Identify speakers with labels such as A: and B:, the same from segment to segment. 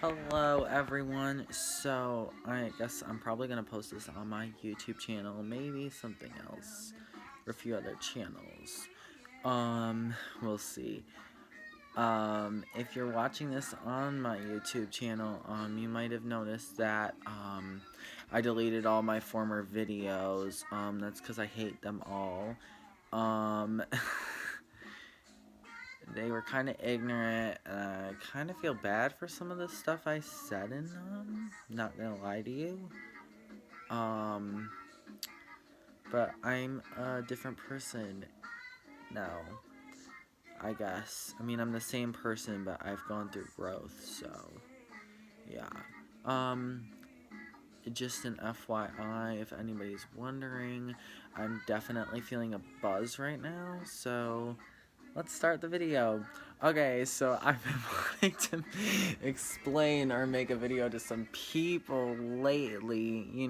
A: Hello everyone, so I guess I'm probably going to post this on my YouTube channel, maybe something else, or a few other channels, we'll see. If you're watching this on my YouTube channel, you might have noticed that, I deleted all my former videos, that's because I hate them all, they were kind of ignorant, and I kind of feel bad for some of the stuff I said in them, not gonna lie to you, but I'm a different person now, I guess. I mean, I'm the same person, but I've gone through growth, so, yeah, just an FYI, if anybody's wondering, I'm definitely feeling a buzz right now, so let's start the video. Okay, so I've been wanting to explain or make a video to some people lately,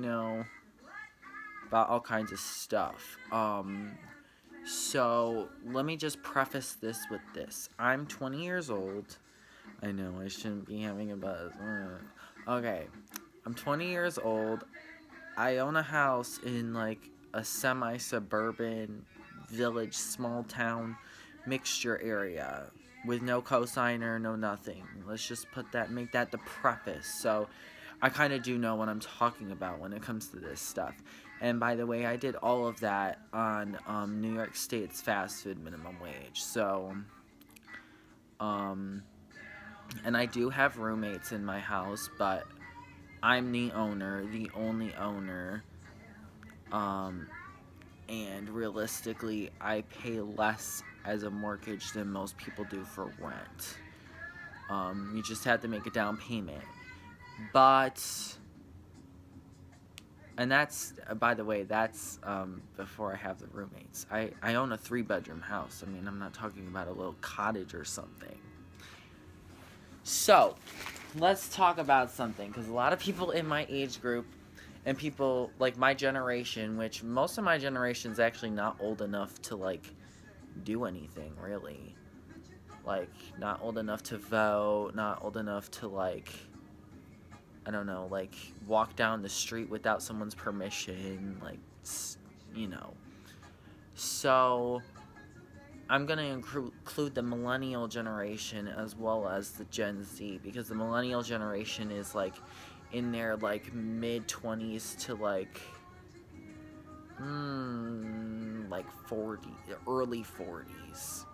A: about all kinds of stuff. So let me just preface this with this. I'm 20 years old. I know I shouldn't be having a buzz. Okay, I'm 20 years old. I own a house in like a semi-suburban village, small town mixture area with no cosigner, no nothing. Let's just make that the preface. So I kind of do know what I'm talking about when it comes to this stuff. And by the way, I did all of that on New York State's fast food minimum wage. So, and I do have roommates in my house, but I'm the owner, the only owner. And realistically, I pay less as a mortgage than most people do for rent. You just have to make a down payment. But, and that's, by the way, that's before I have the roommates. I own a 3-bedroom house. I mean, I'm not talking about a little cottage or something. So, let's talk about something, because a lot of people in my age group and people like my generation, which most of my generation is actually not old enough to like do anything really, like not old enough to vote, not old enough to like, I don't know, like walk down the street without someone's permission, like, so I'm gonna include the millennial generation as well as the Gen Z, because the millennial generation is like in their like mid-20s to like 40, early 40s.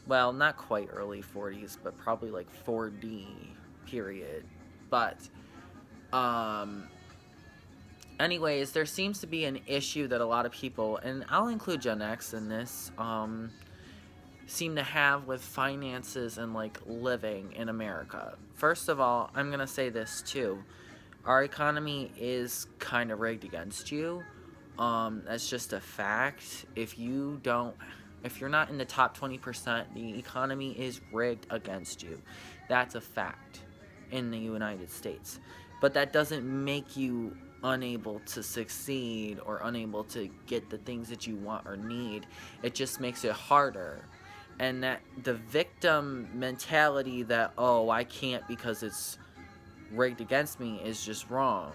A: Well, not quite early 40s, but probably like 4D period. But anyways, there seems to be an issue that a lot of people, and I'll include Gen X in this, seem to have with finances and like living in America. First of all, I'm gonna say this too. Our economy is kind of rigged against you. That's just a fact. If you're not in the top 20%, the economy is rigged against you. That's a fact in the United States. But that doesn't make you unable to succeed or unable to get the things that you want or need. It just makes it harder. And that the victim mentality that, oh, I can't because it's rigged against me is just wrong.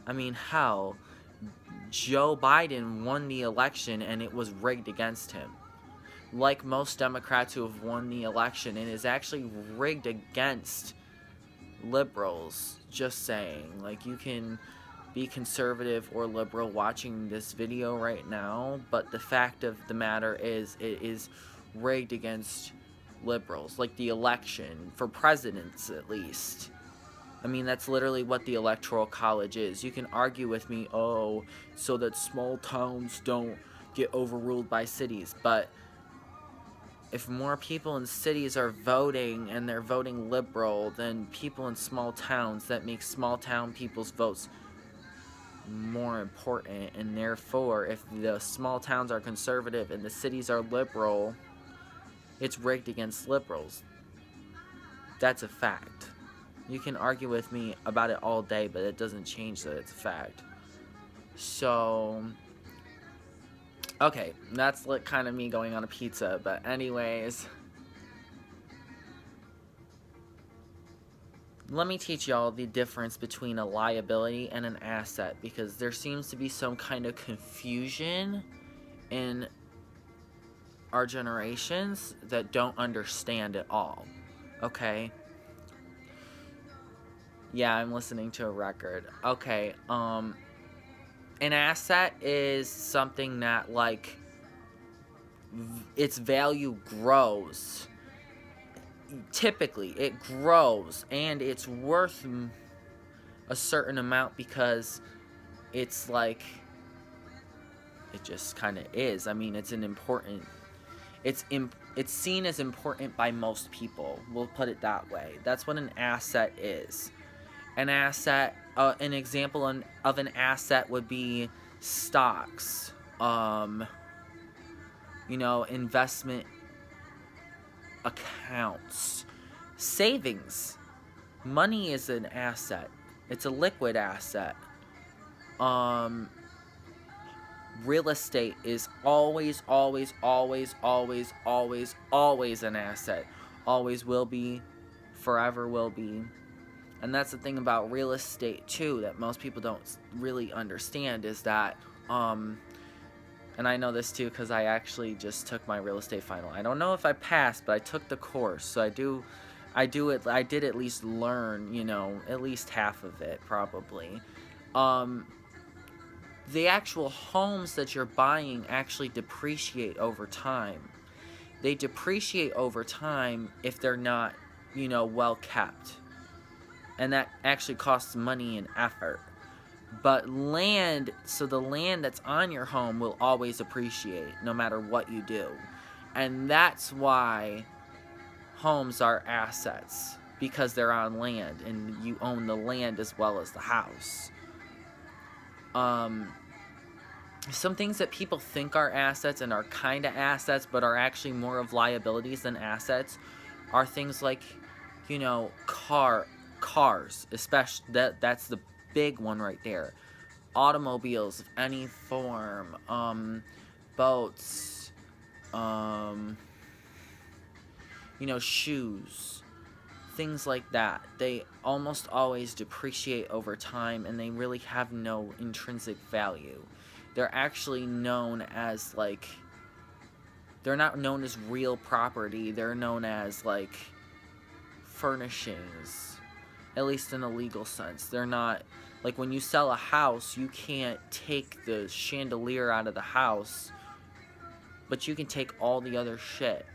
A: I mean, how? Joe Biden won the election and it was rigged against him. Like most Democrats who have won the election, it is actually rigged against liberals. Just saying. Like, you can be conservative or liberal watching this video right now, but the fact of the matter is it is rigged against liberals. Like the election, for presidents at least. I mean, that's literally what the Electoral College is. You can argue with me, oh, so that small towns don't get overruled by cities. But if more people in cities are voting and they're voting liberal than people in small towns, that makes small town people's votes more important. And therefore, if the small towns are conservative and the cities are liberal, it's rigged against liberals. That's a fact. You can argue with me about it all day, but it doesn't change that it's a fact. So, okay, that's like kind of me going on a pizza, but anyways, let me teach y'all the difference between a liability and an asset, because there seems to be some kind of confusion in our generations that don't understand it all. Okay? Yeah, I'm listening to a record. Okay, an asset is something that, like, its value grows. Typically, it grows, and it's worth a certain amount because it's like, it just kind of is. I mean, it's an important, it's seen as important by most people. We'll put it that way. That's what an asset is. An asset, an example of an asset would be stocks, investment accounts, savings. Money is an asset. It's a liquid asset. Real estate is always an asset. Always will be, forever will be. And that's the thing about real estate too that most people don't really understand, is that and I know this too because I actually just took my real estate final. I don't know if I passed, but I took the course, so I did at least learn, at least half of it probably. The actual homes that you're buying actually depreciate over time. They depreciate over time if they're not, well kept. And that actually costs money and effort. But land, so the land that's on your home will always appreciate no matter what you do. And that's why homes are assets, because they're on land and you own the land as well as the house. Some things that people think are assets and are kind of assets but are actually more of liabilities than assets are things like, cars, especially that's the big one right there. Automobiles of any form, boats, shoes, things like that. They almost always depreciate over time, and they really have no intrinsic value. They're actually known as, like, they're not known as real property. They're known as, like, furnishings, at least in a legal sense. They're not, like, when you sell a house, you can't take the chandelier out of the house, but you can take all the other shit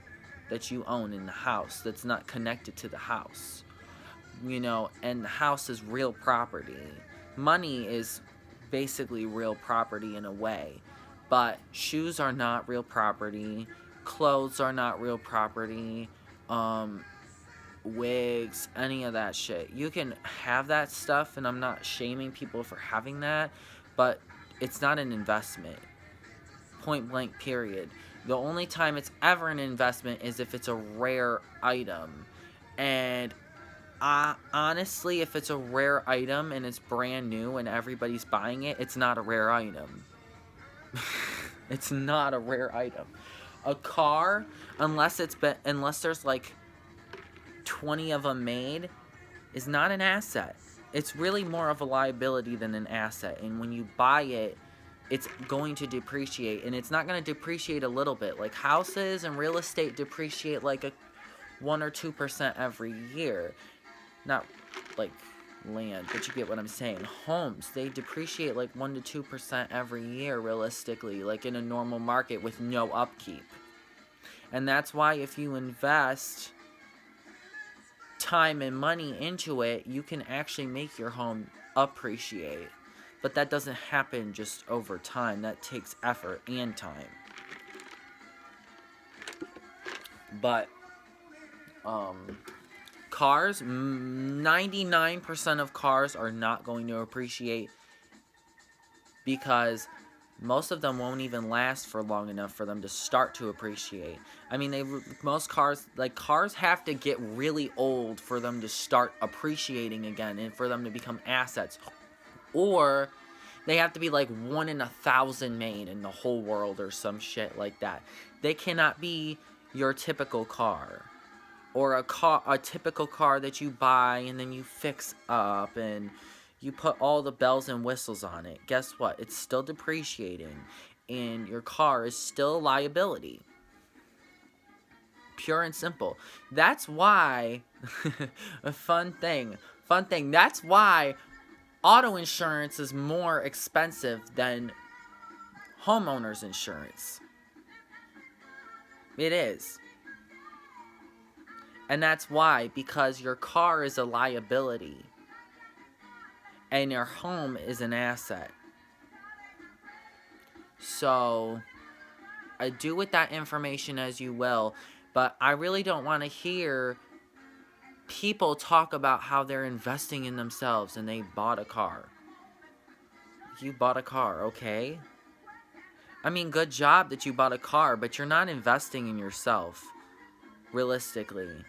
A: that you own in the house that's not connected to the house. And the house is real property. Money is basically real property in a way, but shoes are not real property, clothes are not real property, wigs, any of that shit. You can have that stuff, and I'm not shaming people for having that, but it's not an investment. Point blank, period. The only time it's ever an investment is if it's a rare item. And honestly, if it's a rare item and it's brand new and everybody's buying it, it's not a rare item. It's not a rare item. A car, unless there's like 20 of them made, is not an asset. It's really more of a liability than an asset. And when you buy it, it's going to depreciate, and it's not going to depreciate a little bit. Like houses and real estate depreciate like a 1 or 2% every year. Not like land, but you get what I'm saying. Homes, they depreciate like 1 to 2% every year realistically, like in a normal market with no upkeep. And that's why if you invest time and money into it, you can actually make your home appreciate. But that doesn't happen just over time. That takes effort and time. But cars, 99% of cars are not going to appreciate, because most of them won't even last for long enough for them to start to appreciate. I mean, most cars have to get really old for them to start appreciating again and for them to become assets. Or they have to be like 1 in 1,000 made in the whole world or some shit like that. They cannot be your typical car or a typical car that you buy and then you fix up and you put all the bells and whistles on it. Guess what? It's still depreciating, and your car is still a liability. Pure and simple. That's why, a fun thing, that's why auto insurance is more expensive than homeowners insurance. It is. And that's why, because your car is a liability and your home is an asset. So, do with that information as you will, but I really don't want to hear people talk about how they're investing in themselves and they bought a car. You bought a car, okay? I mean, good job that you bought a car, but you're not investing in yourself, realistically.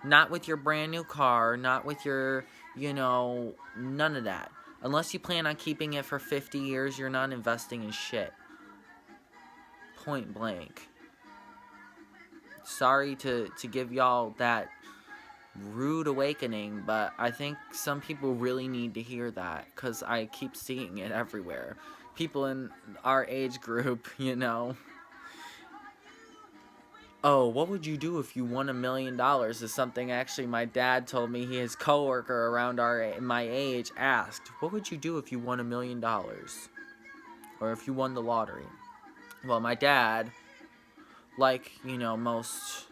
A: Not with your brand new car, not with your, none of that. Unless you plan on keeping it for 50 years, you're not investing in shit. Point blank. Sorry to give y'all that rude awakening, but I think some people really need to hear that, because I keep seeing it everywhere. People in our age group, Oh, what would you do if you won $1 million? Is something actually my dad told me. His coworker around my age asked, what would you do if you won $1 million? Or if you won the lottery? Well, my dad, like, most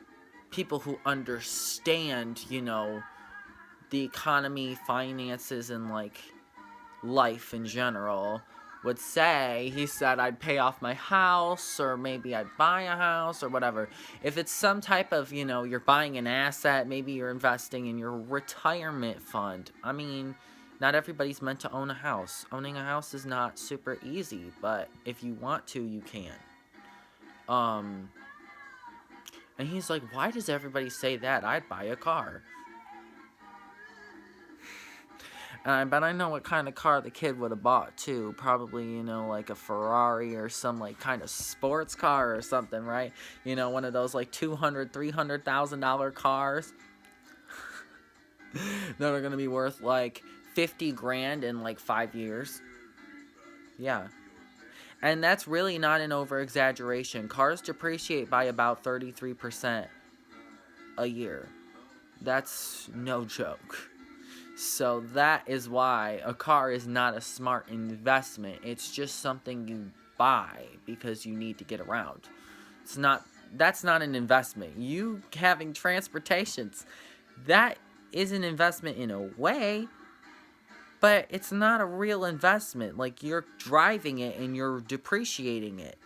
A: people who understand, the economy, finances, and, like, life in general, would say, he said I'd pay off my house, or maybe I'd buy a house, or whatever. If it's some type of, you're buying an asset, maybe you're investing in your retirement fund. I mean, not everybody's meant to own a house. Owning a house is not super easy, but if you want to, you can. And he's like, why does everybody say that? I'd buy a car. And I bet I know what kind of car the kid would have bought, too. Probably, like a Ferrari or some, like, kind of sports car or something, right? One of those, like, $200,000, $300,000 cars that are going to be worth, like, 50 grand in, like, 5 years. Yeah. And that's really not an over-exaggeration. Cars depreciate by about 33% a year. That's no joke. So that is why a car is not a smart investment. It's just something you buy because you need to get around. That's not an investment. You having transportations, that is an investment in a way, but it's not a real investment. Like, you're driving it and you're depreciating it.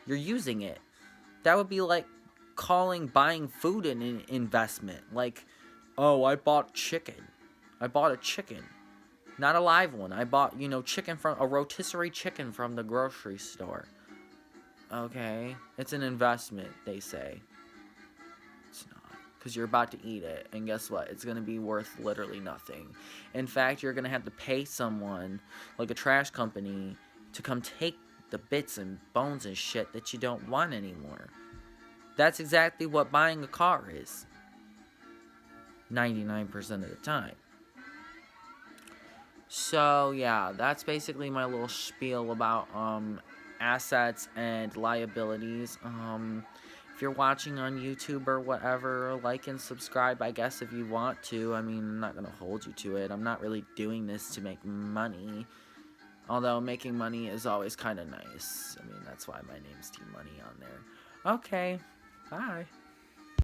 A: You're using it. That would be like buying food an investment. Like, oh, I bought chicken. I bought a chicken. Not a live one. I bought, chicken from a rotisserie chicken from the grocery store. Okay. It's an investment, they say. It's not. Because you're about to eat it. And guess what? It's going to be worth literally nothing. In fact, you're going to have to pay someone, like a trash company, to come take the bits and bones and shit that you don't want anymore. That's exactly what buying a car is. 99% of the time. So, yeah, that's basically my little spiel about assets and liabilities. If you're watching on YouTube or whatever, like and subscribe, I guess, if you want to. I mean, I'm not going to hold you to it. I'm not really doing this to make money. Although making money is always kind of nice. I mean, that's why my name's Team Money on there. Okay, bye.